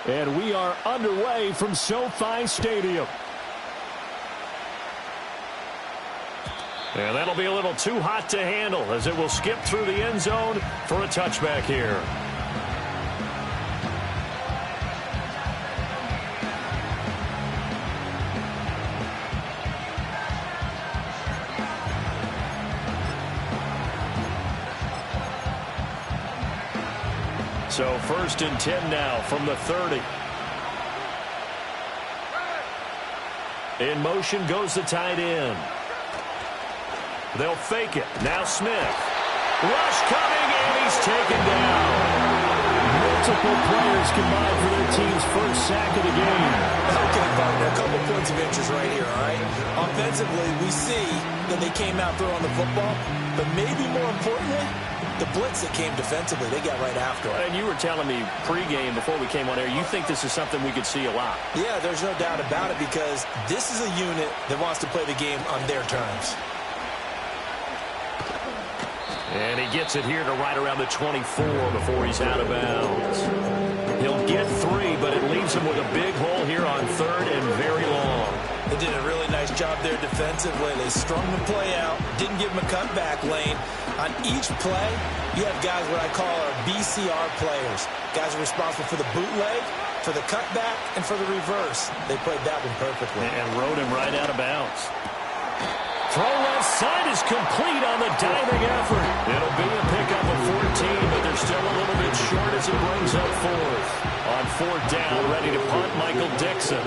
And we are underway from SoFi Stadium. And that'll be a little too hot to handle as it will skip through the end zone for a touchback here. So 1st and 10 now from the 30. In motion goes the tight end. They'll fake it. Now Smith. Rush coming, and he's taken down. Multiple players combined for their team's first sack of the game. Okay, partner, a couple points of interest right here, all right? Offensively, we see that they came out throwing the football, but maybe more importantly, the blitz that came defensively, they got right after it. And you were telling me pregame before we came on air, you think this is something we could see a lot. Yeah, there's no doubt about it because this is a unit that wants to play the game on their terms. And he gets it here to right around the 24 before he's out of bounds. He'll get 3, but it leaves him with a big hole here on 3rd and very long. They did a really nice job there defensively. They strung the play out, didn't give him a cutback lane. On each play, you have guys what I call our BCR players. Guys are responsible for the bootleg, for the cutback, and for the reverse. They played that one perfectly. And rode him right out of bounds. Throw left side is complete on the diving effort. It'll be a pickup of 14, but they're still a little bit short as it brings up 4th. On 4th down, ready to punt, Michael Dixon.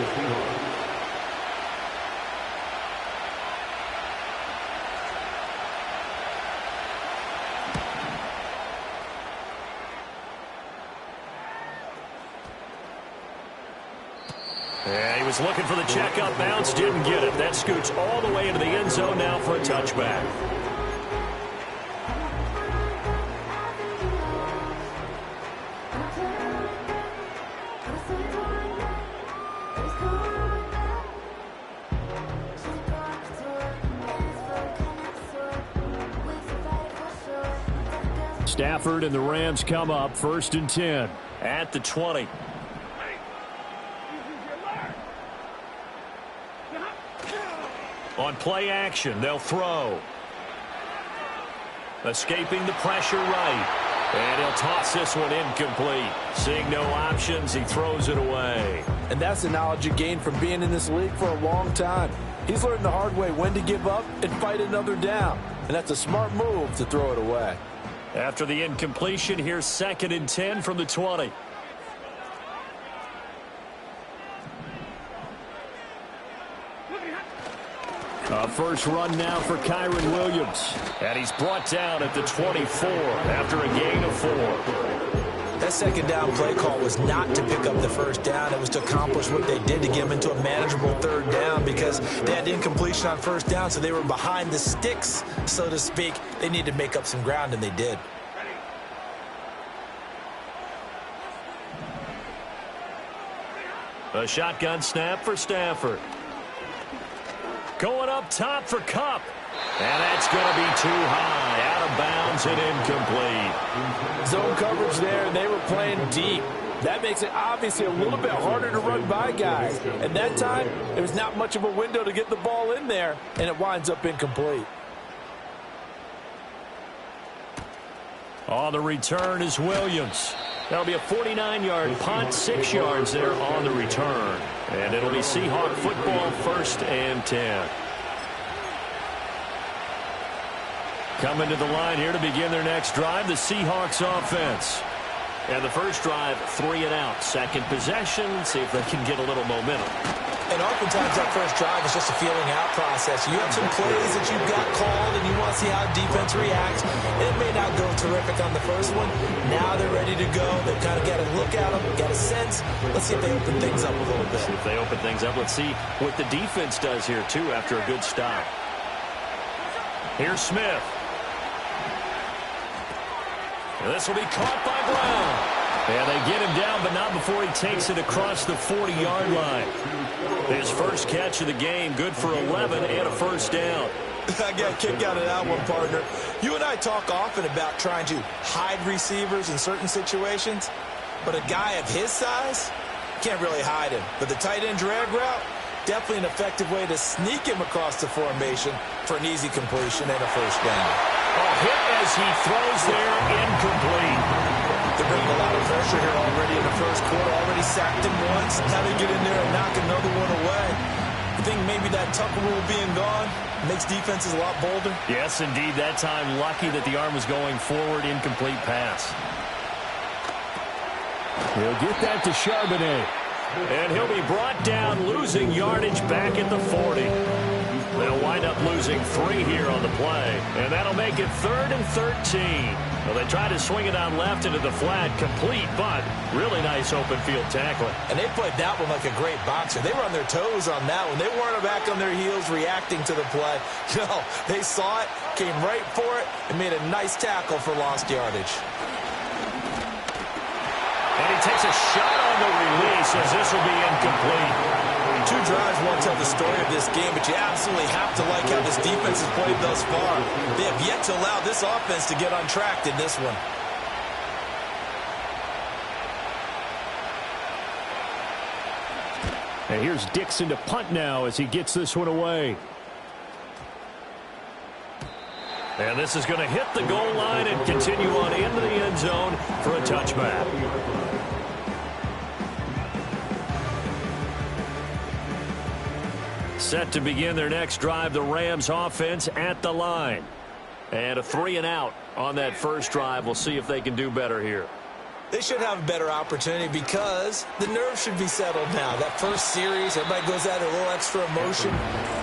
And he was looking for the check-up bounce, didn't get it. That scoots all the way into the end zone now for a touchback. Stafford and the Rams come up 1st and 10 at the 20. On play action, they'll throw. Escaping the pressure right. And he'll toss this one incomplete. Seeing no options, he throws it away. And that's the knowledge you gain from being in this league for a long time. He's learned the hard way when to give up and fight another down. And that's a smart move to throw it away. After the incompletion, here's 2nd and 10 from the 20. First run now for Kyron Williams. And he's brought down at the 24 after a gain of 4. That 2nd down play call was not to pick up the 1st down. It was to accomplish what they did to get them into a manageable 3rd down because they had incompletion on 1st down, so they were behind the sticks, so to speak. They needed to make up some ground, and they did. A shotgun snap for Stafford. Going up top for Kupp. And that's going to be too high. Out of bounds and incomplete. Zone coverage there, and they were playing deep. That makes it obviously a little bit harder to run by guys. And that time, there was not much of a window to get the ball in there, and it winds up incomplete. On the return is Williams. That'll be a 49-yard punt, 6 yards there on the return. And it'll be Seahawk football 1st and 10. Coming to the line here to begin their next drive, the Seahawks offense. And the first drive, 3 and out. Second possession, see if they can get a little momentum. And oftentimes that first drive is just a feeling out process. You have some plays that you've got called and you want to see how defense reacts. It may not go terrific on the first one. Now they're ready to go. They've kind of got to look at them, got a sense. Let's see if they open things up a little bit. See if they open things up. Let's see what the defense does here, too, after a good stop. Here's Smith. And this will be caught by Brown. And they get him down, but not before he takes it across the 40-yard line. His first catch of the game, good for 11 and a first down. I got a kick out of that one, partner. You and I talk often about trying to hide receivers in certain situations, but a guy of his size, can't really hide him. But the tight end drag route, definitely an effective way to sneak him across the formation for an easy completion and a first down. A hit as he throws there, incomplete. They're bringing a lot of pressure here already in the first quarter. Already sacked him once. Now they get in there and knock another one away. You think maybe that Tucker rule being gone makes defenses a lot bolder? Yes, indeed. That time, lucky that the arm was going forward, incomplete pass. He'll get that to Charbonnet. And he'll be brought down, losing yardage back at the 40. They'll wind up losing 3 here on the play. And that'll make it 3rd and 13. Well, they try to swing it on left into the flat, complete, but really nice open field tackling. And they played that one like a great boxer. They were on their toes on that one. They weren't back on their heels reacting to the play. No, they saw it, came right for it, and made a nice tackle for lost yardage. And he takes a shot on the release as this will be incomplete. 2 drives won't tell the story of this game, but you absolutely have to like how this defense has played thus far. They have yet to allow this offense to get untracked in this one. And here's Dixon to punt now as he gets this one away. And this is going to hit the goal line and continue on into the end zone for a touchback. Set to begin their next drive, the Rams offense at the line. And a 3 and out on that first drive. We'll see if they can do better here. They should have a better opportunity because the nerves should be settled now. That first series, everybody goes out a little extra emotion.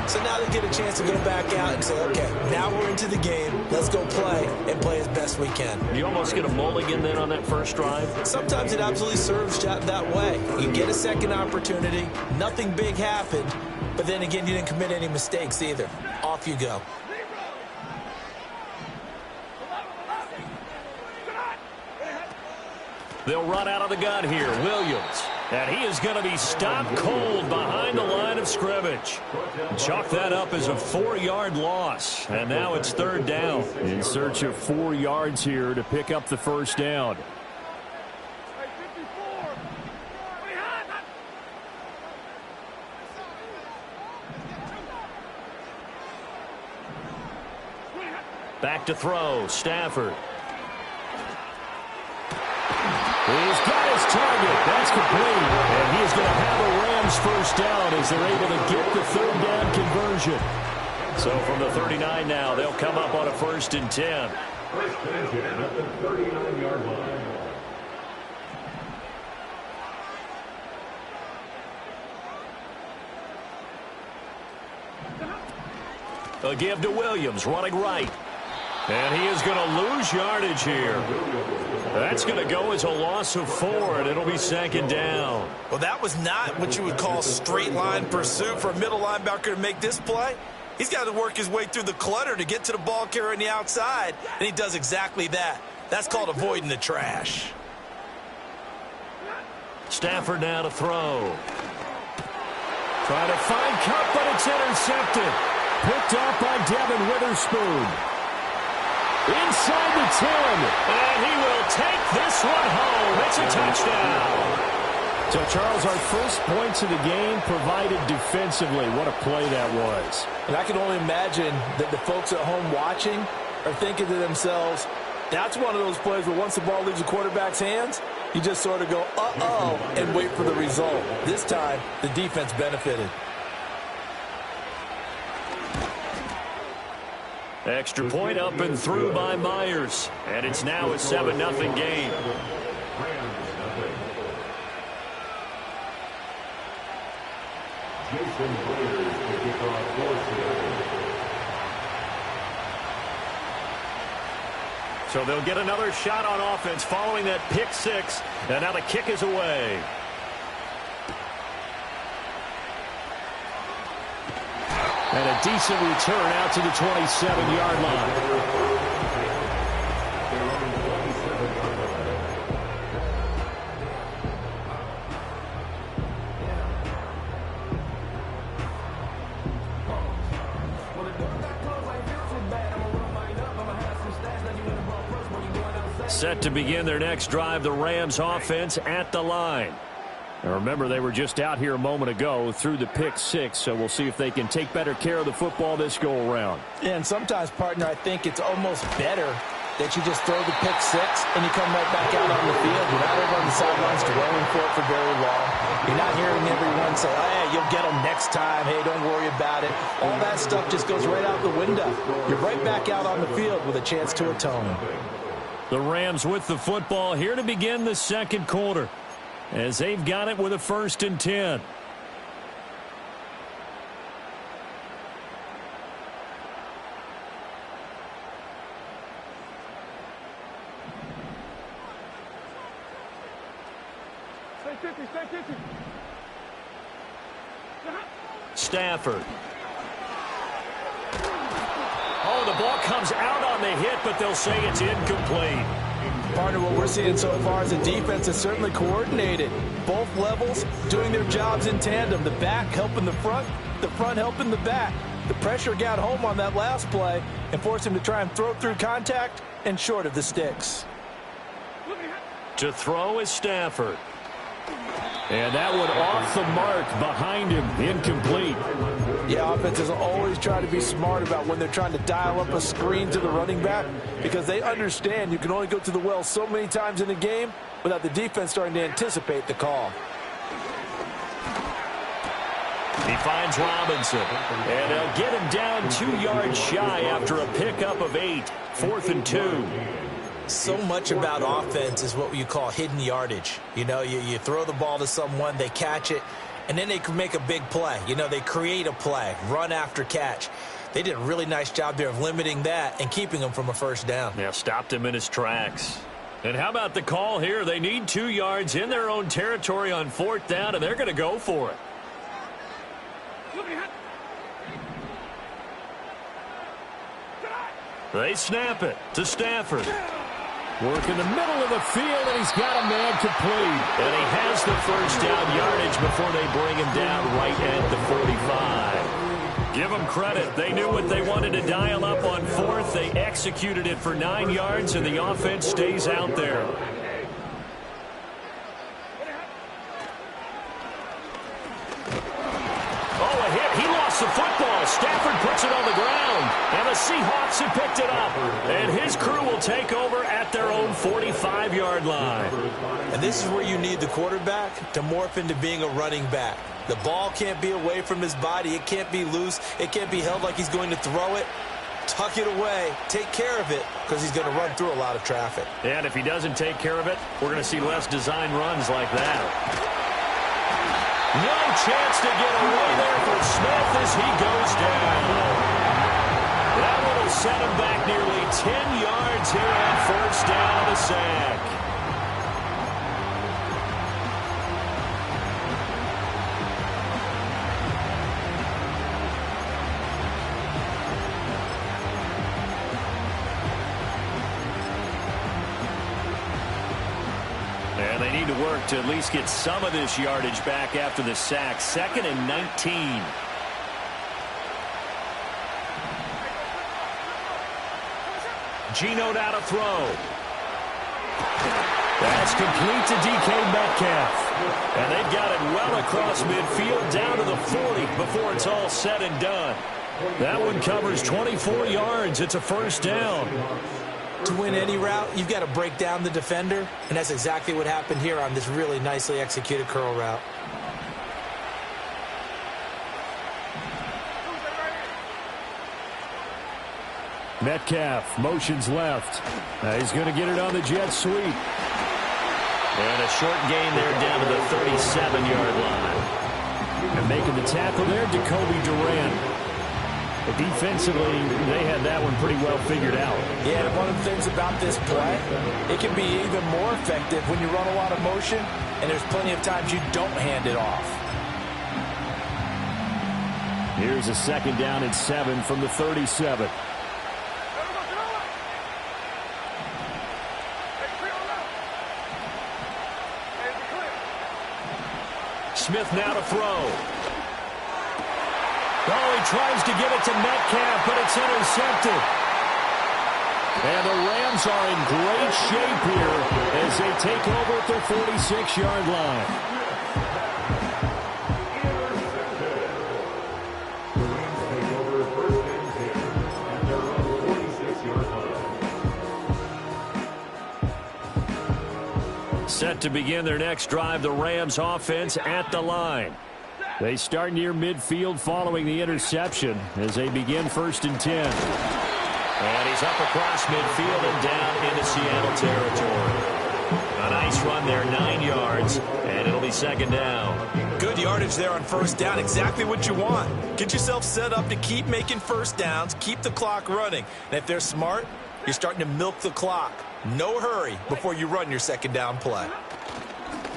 So now they get a chance to go back out and say, okay, now we're into the game. Let's go play and play as best we can. You almost get a mulligan then on that first drive? Sometimes it absolutely serves that way. You get a second opportunity. Nothing big happened. But then again, you didn't commit any mistakes either. Off you go. They'll run out of the gun here. Williams. And he is going to be stopped cold behind the line of scrimmage. Chalk that up as a 4-yard loss. And now it's 3rd down. In search of 4 yards here to pick up the first down. Back to throw. Stafford. He's got his target. That's complete. And he is going to have a Rams first down as they're able to get the 3rd down conversion. So from the 39 now, they'll come up on a 1st and 10. First and 10 at the 39-yard line. A give to Williams, running right. And he is going to lose yardage here. That's going to go as a loss of 4, and it'll be 2nd down. Well, that was not what you would call straight line pursuit for a middle linebacker to make this play. He's got to work his way through the clutter to get to the ball carrier on the outside, and he does exactly that. That's called avoiding the trash. Stafford now to throw. Trying to find Cup, but it's intercepted. Picked off by Devin Witherspoon. Inside the 10. And he will take this one home. It's a touchdown. So, Charles, our first points of the game provided defensively. What a play that was. And I can only imagine that the folks at home watching are thinking to themselves, that's one of those plays where once the ball leaves the quarterback's hands, you just sort of go, uh-oh, and wait for the result. This time, the defense benefited. Extra point up and through by Myers. And it's now a 7-0 game. So they'll get another shot on offense following that pick 6. And now the kick is away. And a decent return out to the 27-yard line. Set to begin their next drive, the Rams offense at the line. And remember, they were just out here a moment ago through the pick six, so we'll see if they can take better care of the football this go-around. Yeah, and sometimes, partner, I think it's almost better that you just throw the pick six and you come right back out on the field. You're not over on the sidelines dwelling for very long. You're not hearing everyone say, hey, you'll get them next time. Hey, don't worry about it. All that stuff just goes right out the window. You're right back out on the field with a chance to atone. The Rams with the football here to begin the second quarter, as they've got it with a 1st and 10. Stafford. Oh, the ball comes out on the hit, but they'll say it's incomplete. Partner, what we're seeing so far is the defense is certainly coordinated. Both levels doing their jobs in tandem. The back helping the front helping the back. The pressure got home on that last play and forced him to try and throw through contact and short of the sticks. To throw is Stafford. And that one off the mark behind him, incomplete. Yeah, offenses always try to be smart about when they're trying to dial up a screen to the running back, because they understand you can only go to the well so many times in a game without the defense starting to anticipate the call. He finds Robinson, and they'll get him down 2 yards shy after a pickup of 8. 4th and 2. So much about offense is what you call hidden yardage. You know, you throw the ball to someone, they catch it, and then they can make a big play. You know, they create a play, run after catch. They did a really nice job there of limiting that and keeping him from a first down. Yeah, stopped him in his tracks. And how about the call here? They need 2 yards in their own territory on 4th down, and they're going to go for it. They snap it to Stafford. Work in the middle of the field, and he's got a man complete. And he has the first down yardage before they bring him down right at the 45. Give them credit. They knew what they wanted to dial up on 4th. They executed it for 9 yards, and the offense stays out there. Oh, a hit. He lost the football. Stafford puts it on the ground, and the Seahawks have picked it up. And his crew will take over at their own 45-yard line. And this is where you need the quarterback to morph into being a running back. The ball can't be away from his body. It can't be loose. It can't be held like he's going to throw it. Tuck it away. Take care of it, because he's going to run through a lot of traffic. And if he doesn't take care of it, we're going to see less design runs like that. No chance to get away there for Smith as he goes down. That one will set him back nearly 10 yards here on 1st down and a sack. And they need to work to at least get some of this yardage back after the sack. 2nd and 19. Geno now to throw. That's complete to DK Metcalf. And they've got it well across midfield down to the 40 before it's all said and done. That one covers 24 yards. It's a 1st down. To win any route, you've got to break down the defender, and that's exactly what happened here on this really nicely executed curl route. Metcalf motions left. He's going to get it on the jet sweep. And a short gain there down to the 37-yard line. And making the tackle there, Jacoby Durant. But defensively, they had that one pretty well figured out. Yeah, and one of the things about this play, it can be even more effective when you run a lot of motion, and there's plenty of times you don't hand it off. Here's a 2nd down and 7 from the 37. Smith now to throw. Oh, he tries to get it to Metcalf, but it's intercepted. And the Rams are in great shape here as they take over at their 46-yard line. Set to begin their next drive, the Rams offense at the line. They start near midfield following the interception as they begin 1st and 10. And he's up across midfield and down into Seattle territory. A nice run there, 9 yards, and it'll be 2nd down. Good yardage there on 1st down, exactly what you want. Get yourself set up to keep making 1st downs, keep the clock running. And if they're smart, you're starting to milk the clock. No hurry before you run your 2nd down play.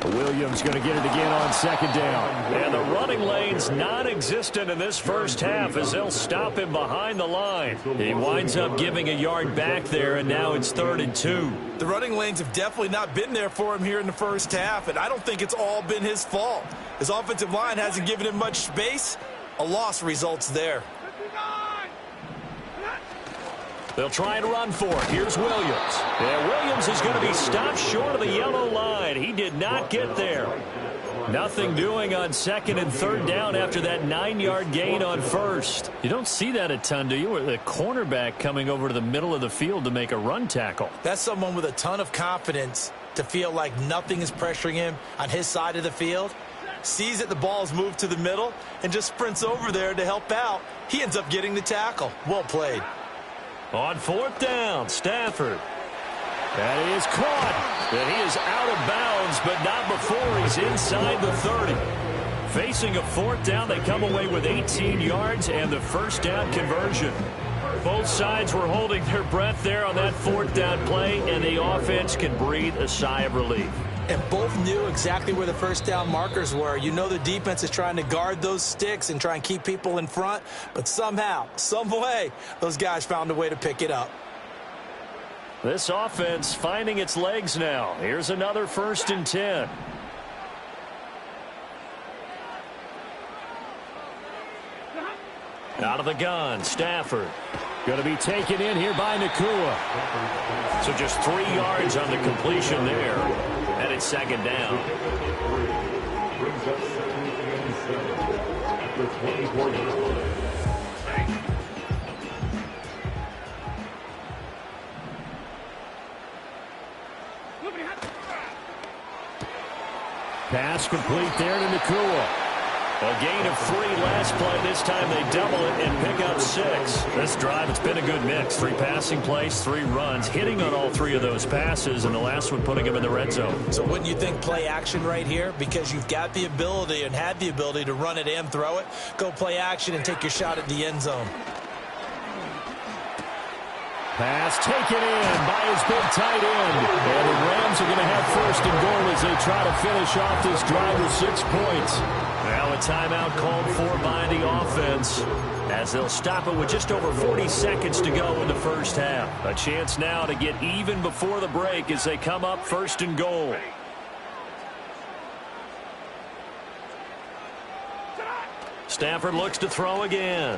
Williams going to get it again on 2nd down. And the running lane's non-existent in this first half as they'll stop him behind the line. He winds up giving a yard back there, and now it's 3rd and 2. The running lanes have definitely not been there for him here in the first half, and I don't think it's all been his fault. His offensive line hasn't given him much space. A loss results there. They'll try and run for it. Here's Williams. And Williams is going to be stopped short of the yellow line. He did not get there. Nothing doing on 2nd and 3rd down after that 9-yard gain on 1st. You don't see that a ton, do you? With a cornerback coming over to the middle of the field to make a run tackle. That's someone with a ton of confidence to feel like nothing is pressuring him on his side of the field. Sees that the ball's moved to the middle and just sprints over there to help out. He ends up getting the tackle. Well played. On 4th down, Stafford. That is caught. And he is out of bounds, but not before he's inside the 30. Facing a 4th down, they come away with 18 yards and the 1st down conversion. Both sides were holding their breath there on that 4th down play, and the offense can breathe a sigh of relief. And both knew exactly where the 1st down markers were. You know the defense is trying to guard those sticks and try and keep people in front, but somehow, some way, those guys found a way to pick it up. This offense finding its legs now. Here's another 1st and 10. Out of the gun, Stafford. Going to be taken in here by Nakua. So just 3 yards on the completion there. And it's 2nd down. Brings up 2nd and 7 after 24 yards. Pass complete there to Nakua. A gain of 3 last play. This time they double it and pick up 6. This drive, it's been a good mix. 3 passing plays, 3 runs, hitting on all 3 of those passes, and the last one putting him in the red zone. So wouldn't you think play action right here? Because you've got the ability and had the ability to run it and throw it. Go play action and take your shot at the end zone. Pass taken in by his big tight end. And the Rams are going to have 1st and goal as they try to finish off this drive with 6 points. Now a timeout called for by the offense as they'll stop it with just over 40 seconds to go in the first half. A chance now to get even before the break as they come up 1st and goal. Stafford looks to throw again.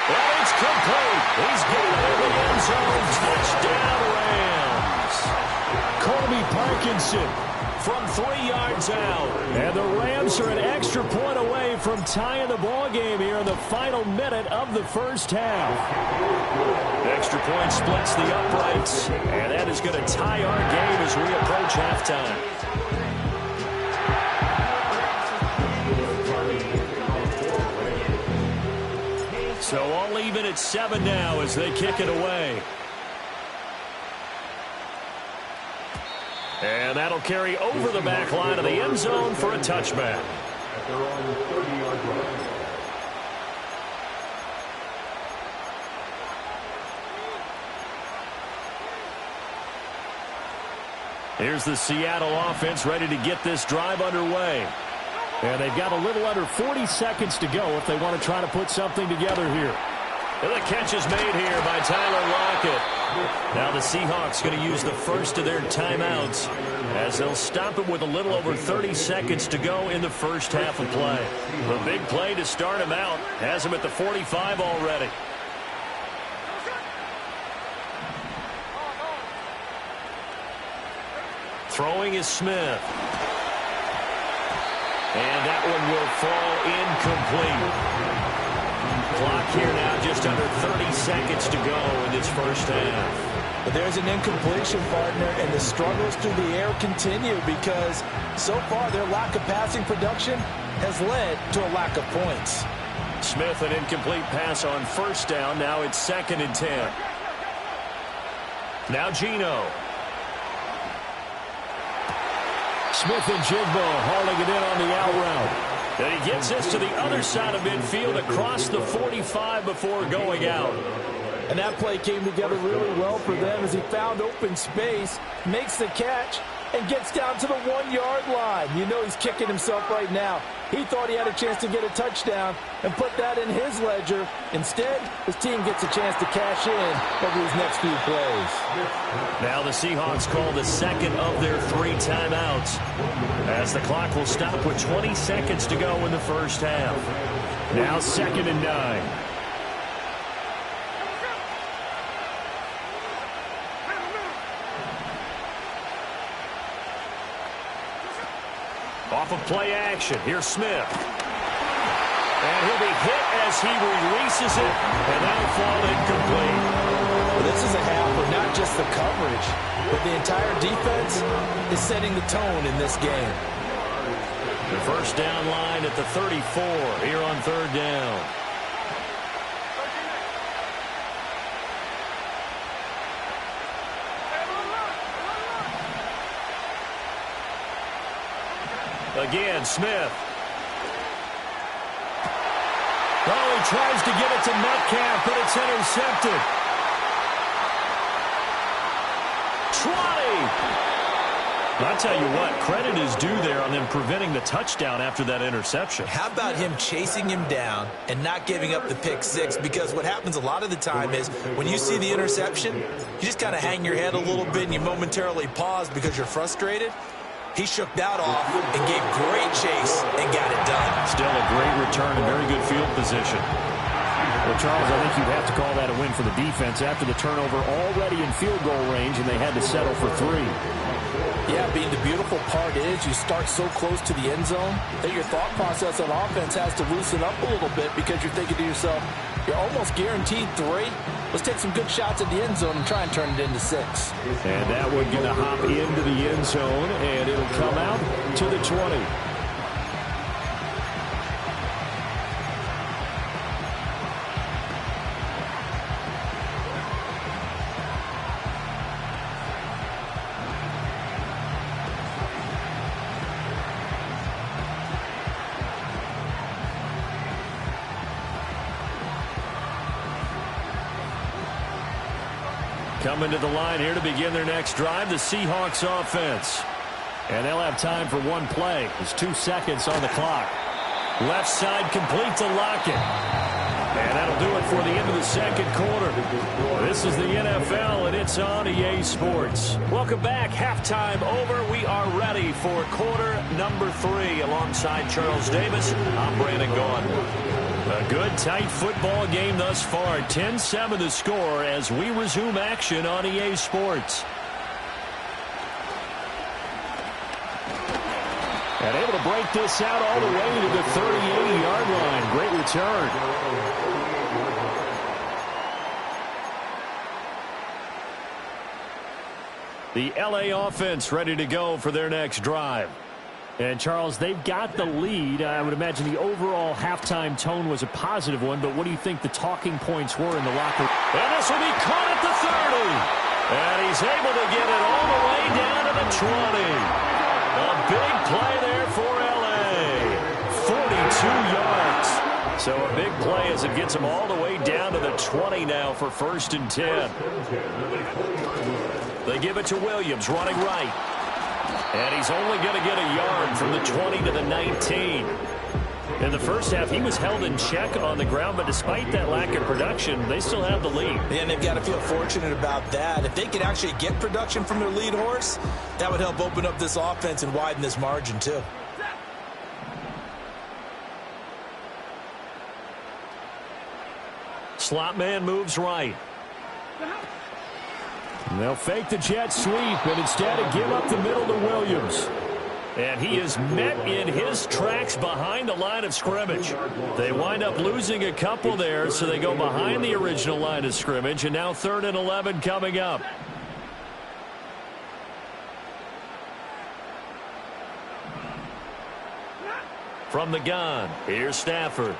And it's complete. He's got it in the end zone. Touchdown, Rams. Colby Parkinson from 3 yards out. And the Rams are an extra point away from tying the ball game here in the final minute of the first half. Extra point splits the uprights. And that is going to tie our game as we approach halftime. So all even at 7 now as they kick it away. And that'll carry over the back line of the end zone for a touchback. They're on the 30-yard line. Here's the Seattle offense ready to get this drive underway. And they've got a little under 40 seconds to go if they want to try to put something together here. And the catch is made here by Tyler Lockett. Now the Seahawks going to use the first of their timeouts as they'll stop it with a little over 30 seconds to go in the first half of play. The big play to start him out has him at the 45 already. Throwing is Smith. And that one will fall incomplete. Clock here now just under 30 seconds to go in this first half. But there's an incompletion, partner, and the struggles through the air continue because so far their lack of passing production has led to a lack of points. Smith, an incomplete pass on first down. Now it's 2nd and 10. Now Geno. Smith and Jigbo hauling it in on the out route. And he gets this to the other side of midfield across the 45 before going out. And that play came together really well for them as he found open space, makes the catch, and gets down to the 1-yard line. You know he's kicking himself right now. He thought he had a chance to get a touchdown and put that in his ledger. Instead, his team gets a chance to cash in over these next few plays. Now the Seahawks call the second of their 3 timeouts as the clock will stop with 20 seconds to go in the first half. Now 2nd and 9. Off of play action. Here's Smith. And he'll be hit as he releases it, and that'll fall incomplete. Well, this is a half where not just the coverage, but the entire defense is setting the tone in this game. The first down line at the 34 here on 3rd down. Again, Smith. Oh, he tries to get it to Metcalf, but it's intercepted. I'll tell you what, credit is due there on them preventing the touchdown after that interception. How about him chasing him down and not giving up the pick six? Because what happens a lot of the time is when you see the interception, you just kind of hang your head a little bit and you momentarily pause because you're frustrated. He shook that off and gave great chase and got it done. Still a great return and very good field position. Well, Charles, I think you'd have to call that a win for the defense after the turnover already in field goal range, and they had to settle for 3. Yeah, Bean, the beautiful part is you start so close to the end zone that your thought process on offense has to loosen up a little bit because you're thinking to yourself, you're almost guaranteed 3. Let's take some good shots at the end zone and try and turn it into 6. And that one going to hop into the end zone, and it'll come out to the 20. Coming to the line here to begin their next drive, the Seahawks offense. And they'll have time for one play. There's 2 seconds on the clock. Left side complete to Lockett. And that'll do it for the end of the second quarter. This is the NFL, and it's on EA Sports. Welcome back. Halftime over. We are ready for quarter number 3. Alongside Charles Davis, I'm Brandon Gaudin. A good, tight football game thus far. 10-7 the score as we resume action on EA Sports. And able to break this out all the way to the 38-yard line. Great return. The LA offense ready to go for their next drive. And, Charles, they've got the lead. I would imagine the overall halftime tone was a positive one, but what do you think the talking points were in the locker room? And this will be caught at the 30. And he's able to get it all the way down to the 20. A big play there for L.A. 42 yards. So a big play as it gets him all the way down to the 20 now for 1st and 10. They give it to Williams running right. And he's only going to get a yard from the 20 to the 19. In the first half, he was held in check on the ground, but despite that lack of production, they still have the lead. And they've got to feel fortunate about that. If they could actually get production from their lead horse, that would help open up this offense and widen this margin too. Slot man moves right. And they'll fake the jet sweep and instead give up the middle to Williams. And he is met in his tracks behind the line of scrimmage. They wind up losing a couple there, so they go behind the original line of scrimmage, and now 3rd and 11 coming up. From the gun, here's Stafford.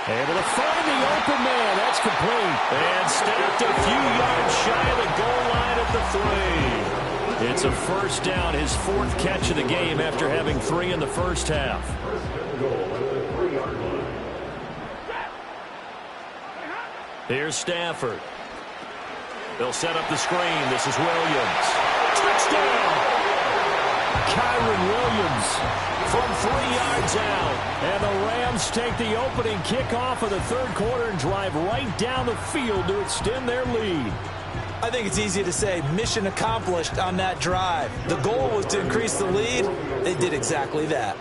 Able to find the open man. That's complete. And stepped a few yards shy of the goal line at the 3. It's a first down, his 4th catch of the game after having 3 in the first half. Here's Stafford. They'll set up the screen. This is Williams. Touchdown! Kyron Williams from 3 yards out. And the Rams take the opening kickoff of the 3rd quarter and drive right down the field to extend their lead. I think it's easy to say mission accomplished on that drive. The goal was to increase the lead. They did exactly that.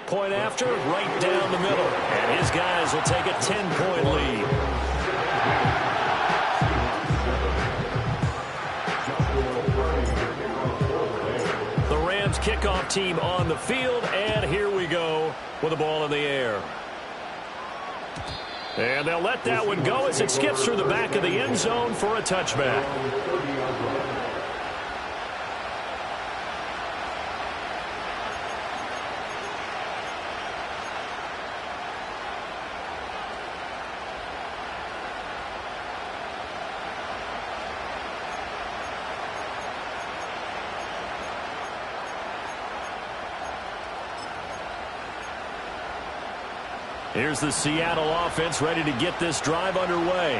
Point after, right down the middle. And his guys will take a 10-point lead. The Rams kickoff team on the field, and here we go with the ball in the air. And they'll let that one go as it skips through the back of the end zone for a touchback. Here's the Seattle offense ready to get this drive underway.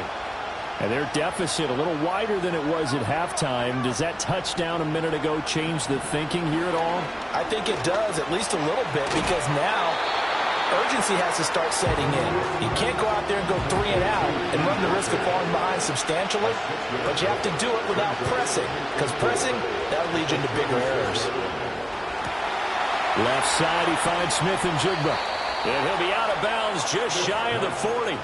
And their deficit a little wider than it was at halftime. Does that touchdown a minute ago change the thinking here at all? I think it does, at least a little bit, because now urgency has to start setting in. You can't go out there and go 3 and out and run the risk of falling behind substantially, but you have to do it without pressing, because pressing, that'll lead you into bigger errors. Left side, he finds Smith and Jigba. And he'll be out of bounds just shy of the 40.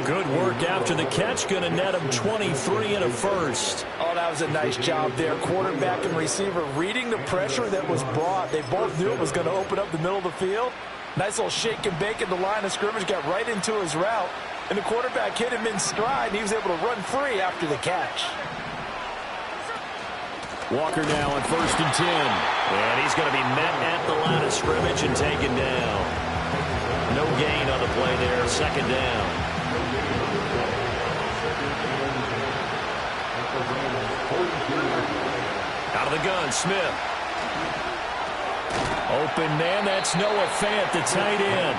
Good work after the catch. Going to net him 23 and a first. Oh, that was a nice job there. Quarterback and receiver reading the pressure that was brought. They both knew it was going to open up the middle of the field. Nice little shake and bake at the line of scrimmage. Got right into his route. And the quarterback hit him in stride. And he was able to run free after the catch. Walker now on 1st and 10. And he's going to be met at the line of scrimmage and taken down. No gain on the play there, 2nd down. Out of the gun, Smith. Open man, that's Noah Fant, the tight end.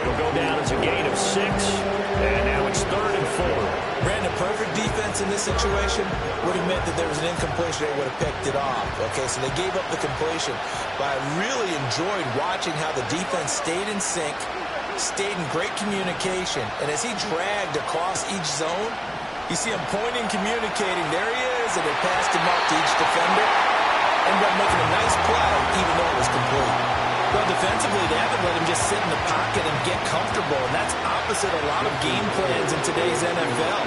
It'll go down as a gain of 6, and now it's 3rd and 4. Brandon, perfect defense in this situation would have meant that there was an incompletion. They would have picked it off. Okay, so they gave up the completion. But I really enjoyed watching how the defense stayed in sync, stayed in great communication. And as he dragged across each zone, you see him pointing, communicating. There he is, and they passed him up to each defender. Ended up making a nice play, even though it was complete. Well, defensively, they haven't let him just sit in the pocket and get comfortable, and that's opposite a lot of game plans in today's NFL.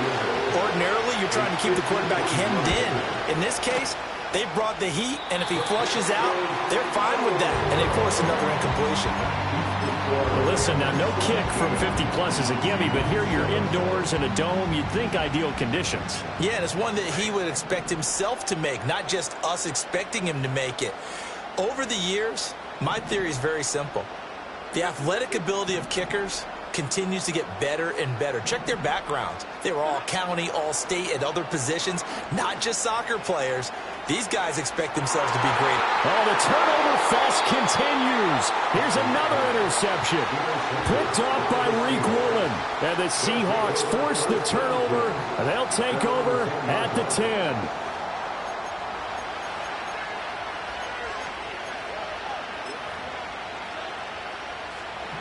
Ordinarily, you're trying to keep the quarterback hemmed in. In this case, they brought the heat, and if he flushes out, they're fine with that, and they force another incompletion. Well, listen, now no kick from 50-plus is a gimme, but here you're indoors in a dome. You'd think ideal conditions. Yeah, and it's one that he would expect himself to make, not just us expecting him to make it. Over the years, my theory is very simple. The athletic ability of kickers continues to get better and better. Check their backgrounds. They were all county, all state, at other positions, not just soccer players. These guys expect themselves to be great. Oh, the turnover fest continues. Here's another interception. Picked off by Reek Woolen. And the Seahawks force the turnover, and they'll take over at the 10.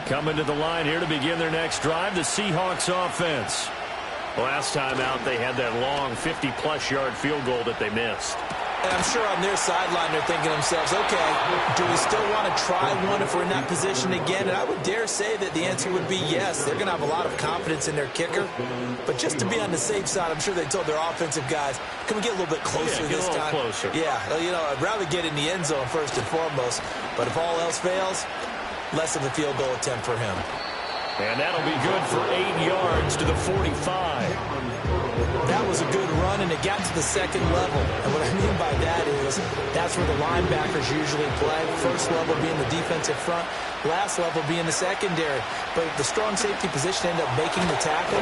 Coming to the line here to begin their next drive, the Seahawks offense. Last time out, they had that long 50-plus yard field goal that they missed. And I'm sure on their sideline they're thinking to themselves, okay, do we still want to try one if we're in that position again? And I would dare say that the answer would be yes. They're going to have a lot of confidence in their kicker. But just to be on the safe side, I'm sure they told their offensive guys, can we get a little bit closer this time? Closer. Yeah, you know, I'd rather get in the end zone first and foremost. But if all else fails, less of a field goal attempt for him. And that'll be good for 8 yards to the 45. That was a good run, and it got to the second level. And what I mean by that is that's where the linebackers usually play. First level being the defensive front, last level being the secondary. But the strong safety position ended up making the tackle.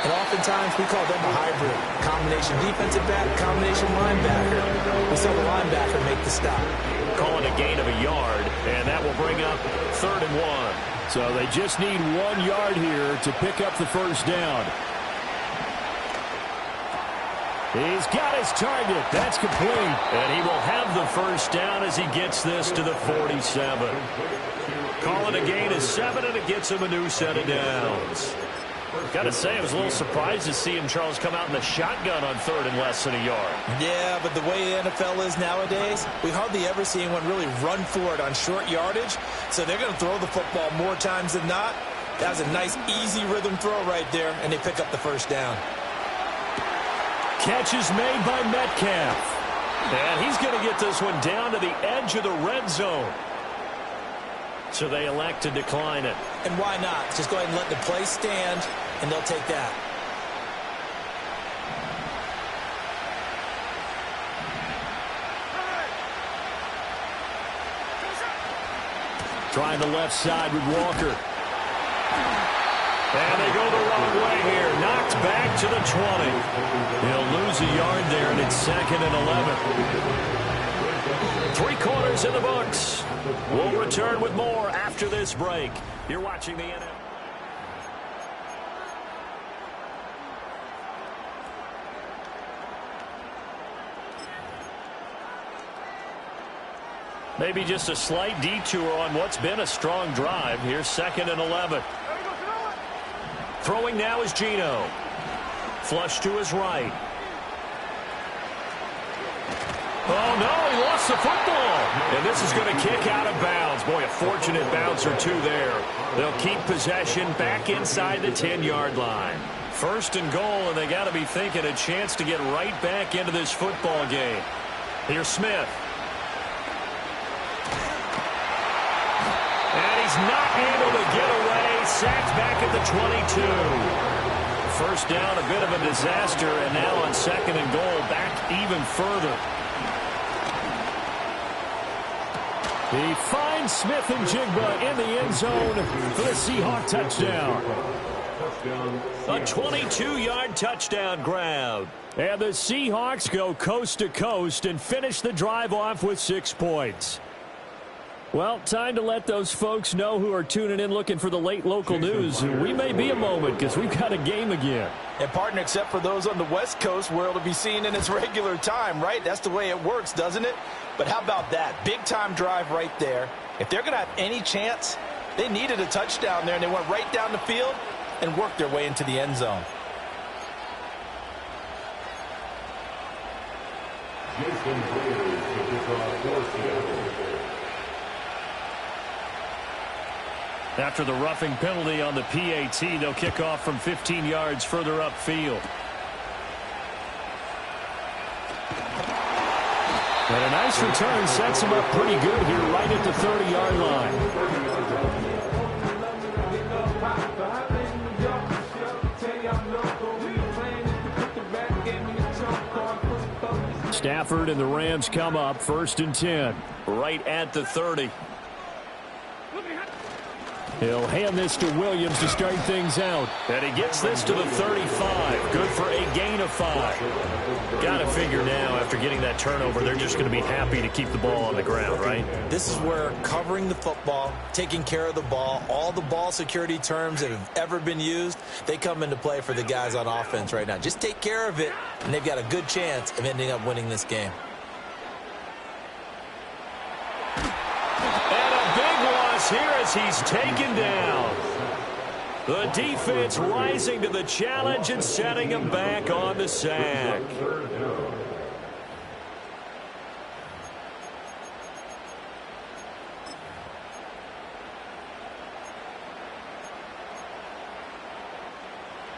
And oftentimes we call them a hybrid. Combination defensive back, combination linebacker. We saw the linebacker make the stop. Calling a gain of a yard, and that will bring up 3rd and 1. So they just need 1 yard here to pick up the first down. He's got his target. That's complete. And he will have the first down as he gets this to the 47. Calling a gain of 7, and it gets him a new set of downs. Got to say, I was a little surprised to see him, Charles, come out in the shotgun on 3rd and less than a yard. Yeah, but the way the NFL is nowadays, we hardly ever see anyone really run for it on short yardage. So they're going to throw the football more times than not. That was a nice, easy rhythm throw right there, and they pick up the first down. Catch is made by Metcalf. And he's going to get this one down to the edge of the red zone. So they elect to decline it. And why not? Just go ahead and let the play stand, and they'll take that. Trying the left side with Walker. And they go the wrong way here. Knocked back to the 20. He'll lose a yard there, and it's 2nd and 11. 3 quarters in the books. We'll return with more after this break. You're watching the NFL. Maybe just a slight detour on what's been a strong drive. Here's 2nd and 11. Throwing now is Geno. Flush to his right. Oh, no, he lost the football. And this is going to kick out of bounds. Boy, a fortunate bounce or two there. They'll keep possession back inside the 10-yard line. 1st and goal, and they got to be thinking a chance to get right back into this football game. Here's Smith. And he's not able to get away. Sacked back at the 22. First down, a bit of a disaster, and now on 2nd and goal, back even further. He finds Smith and Jigba in the end zone for the Seahawk touchdown. A 22-yard touchdown grab. And the Seahawks go coast to coast and finish the drive off with 6 points. Well, time to let those folks know who are tuning in looking for the late local news. We may be a moment because we've got a game again. And, partner, except for those on the West Coast where it'll be seen in its regular time, right? That's the way it works, doesn't it? But how about that? Big-time drive right there. If they're going to have any chance, they needed a touchdown there, and they went right down the field and worked their way into the end zone. After the roughing penalty on the PAT, they'll kick off from 15 yards further upfield. And a nice return sets him up pretty good here right at the 30-yard line. Stafford and the Rams come up 1st and 10. Right at the 30. He'll hand this to Williams to start things out. And he gets this to the 35. Good for a gain of 5. Got to figure now, after getting that turnover, they're just going to be happy to keep the ball on the ground, right? This is where covering the football, taking care of the ball, all the ball security terms that have ever been used, they come into play for the guys on offense right now. Just take care of it, and they've got a good chance of ending up winning this game. Here as he's taken down. The defense rising to the challenge and setting him back on the sack.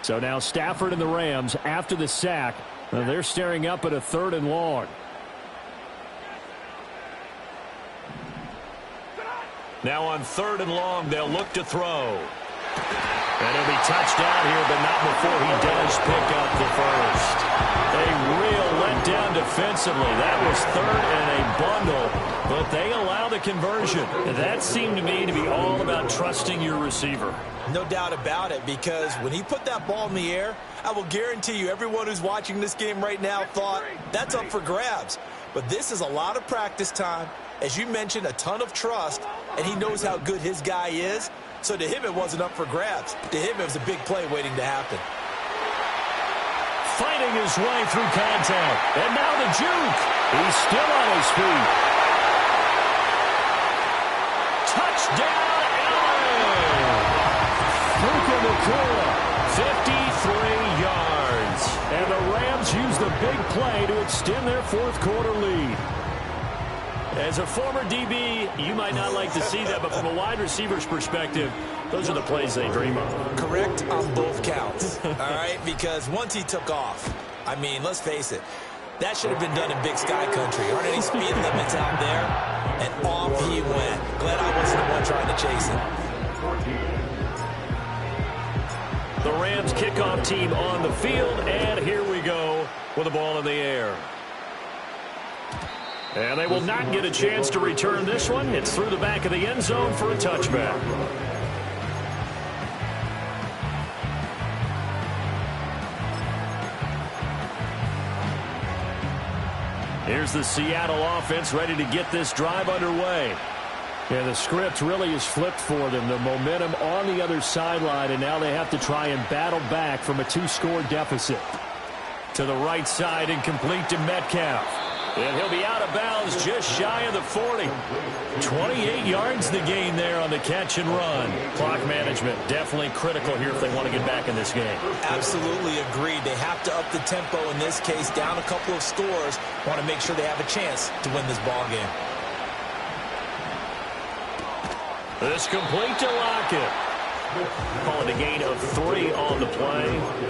So now Stafford and the Rams after the sack. They're staring up at a 3rd and long. Now on 3rd and long, they'll look to throw. And he'll be touched out here, but not before he does pick up the first. A real letdown defensively. That was third and a bundle, but they allow the conversion. And that seemed to me to be all about trusting your receiver. No doubt about it, because when he put that ball in the air, I will guarantee you everyone who's watching this game right now thought that's up for grabs. But this is a lot of practice time. As you mentioned, a ton of trust, and he knows how good his guy is. So to him, it wasn't up for grabs. To him, it was a big play waiting to happen. Fighting his way through contact. And now the juke. He's still on his feet. Touchdown, Allen! Puka Nacua, 53 yards. And the Rams use the big play to extend their fourth quarter lead. As a former DB, you might not like to see that, but from a wide receiver's perspective, those are the plays they dream of. Correct on both counts, all right? Because once he took off, I mean, let's face it, that should have been done in Big Sky Country. Aren't any speed limits out there? And off he went. Glad I wasn't the one trying to chase him. The Rams kickoff team on the field, and here we go with the ball in the air. And they will not get a chance to return this one. It's through the back of the end zone for a touchback. Here's the Seattle offense ready to get this drive underway. And the script really is flipped for them. The momentum on the other sideline, and now they have to try and battle back from a two-score deficit. To the right side and complete to Metcalf. And he'll be out of bounds just shy of the 40. 28 yards the gain there on the catch and run. Clock management definitely critical here if they want to get back in this game. Absolutely agreed. They have to up the tempo in this case, down a couple of scores. Want to make sure they have a chance to win this ball game. This complete to Lockett. Calling a gain of 3 on the play,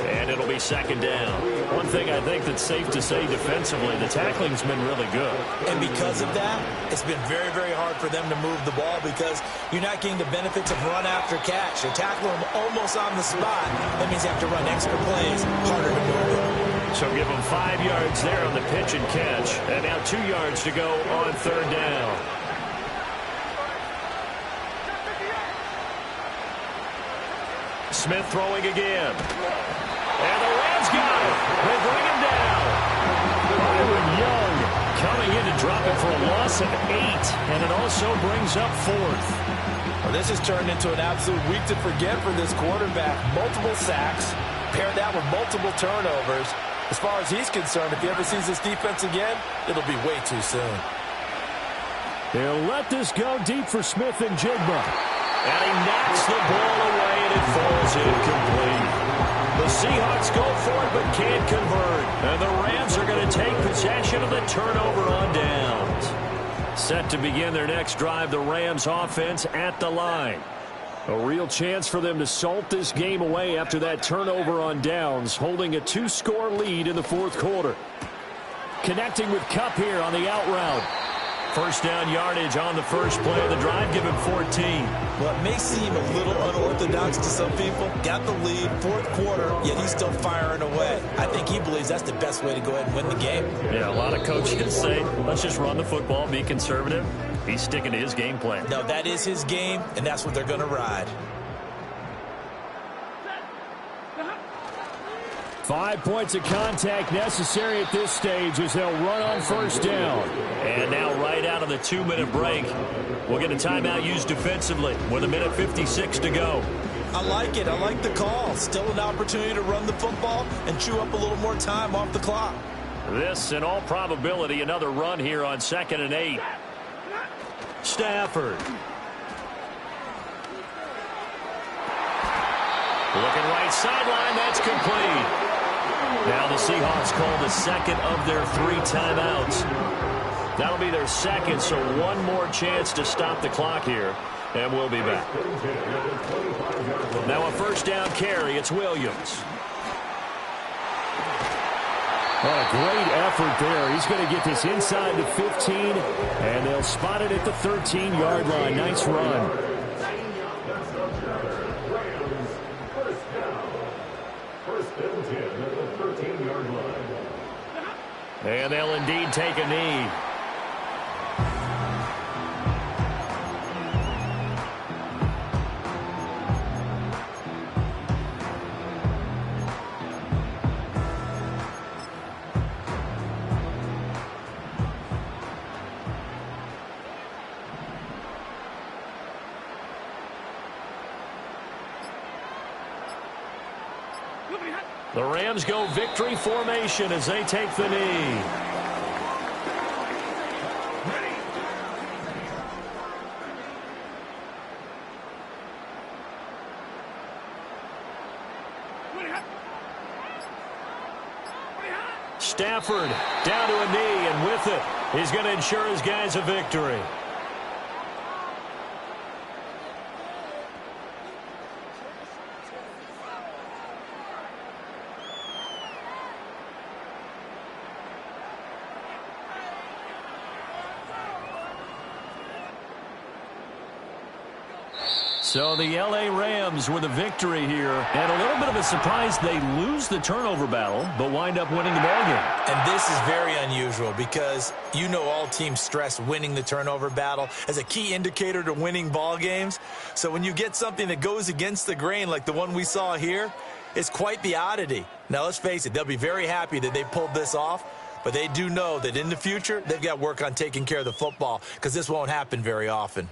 and it'll be second down. One thing I think that's safe to say defensively, the tackling's been really good. And because of that, it's been very, very hard for them to move the ball because you're not getting the benefits of run after catch. You're tackling them almost on the spot. That means you have to run extra plays, harder to move it. So give them 5 yards there on the pitch and catch, and now 2 yards to go on third down. Smith throwing again. And the Rams got it. They bring him down. Byron Young coming in to drop it for a loss of 8. And it also brings up fourth. Well, this has turned into an absolute week to forget for this quarterback. Multiple sacks. Pair that with multiple turnovers. As far as he's concerned, if he ever sees this defense again, it'll be way too soon. They'll let this go deep for Smith and Jigba. And he knocks the ball away, and it falls incomplete. The Seahawks go for it, but can't convert. And the Rams are going to take possession of the turnover on downs. Set to begin their next drive, the Rams offense at the line. A real chance for them to salt this game away after that turnover on downs, holding a 2-score lead in the fourth quarter. Connecting with Kupp here on the out route. First down yardage on the first play of the drive, give him 14. Well, it may seem a little unorthodox to some people. Got the lead, fourth quarter, yet he's still firing away. I think he believes that's the best way to go ahead and win the game. Yeah, a lot of coaches say, let's just run the football, be conservative. He's sticking to his game plan. No, that is his game, and that's what they're going to ride. 5 points of contact necessary at this stage as they'll run on first down. And now right out of the 2-minute break, we'll get a timeout used defensively with 1:56 to go. I like it. I like the call. Still an opportunity to run the football and chew up a little more time off the clock. This, in all probability, another run here on 2nd and 8. Stafford. Looking right sideline, that's complete. Now the Seahawks call the second of their 3 timeouts. That'll be their second, so one more chance to stop the clock here, and we'll be back. Now a first down carry, it's Williams. What a great effort there. He's going to get this inside the 15, and they'll spot it at the 13-yard line. Nice run. And they'll indeed take a knee. The Rams go victory formation as they take the knee. Stafford down to a knee, and with it, he's going to ensure his guys a victory. So the L.A. Rams with a victory here. And a little bit of a surprise, they lose the turnover battle, but wind up winning the ballgame. And this is very unusual because you know all teams stress winning the turnover battle as a key indicator to winning ball games. So when you get something that goes against the grain like the one we saw here, it's quite the oddity. Now, let's face it, they'll be very happy that they pulled this off, but they do know that in the future, they've got to work on taking care of the football because this won't happen very often.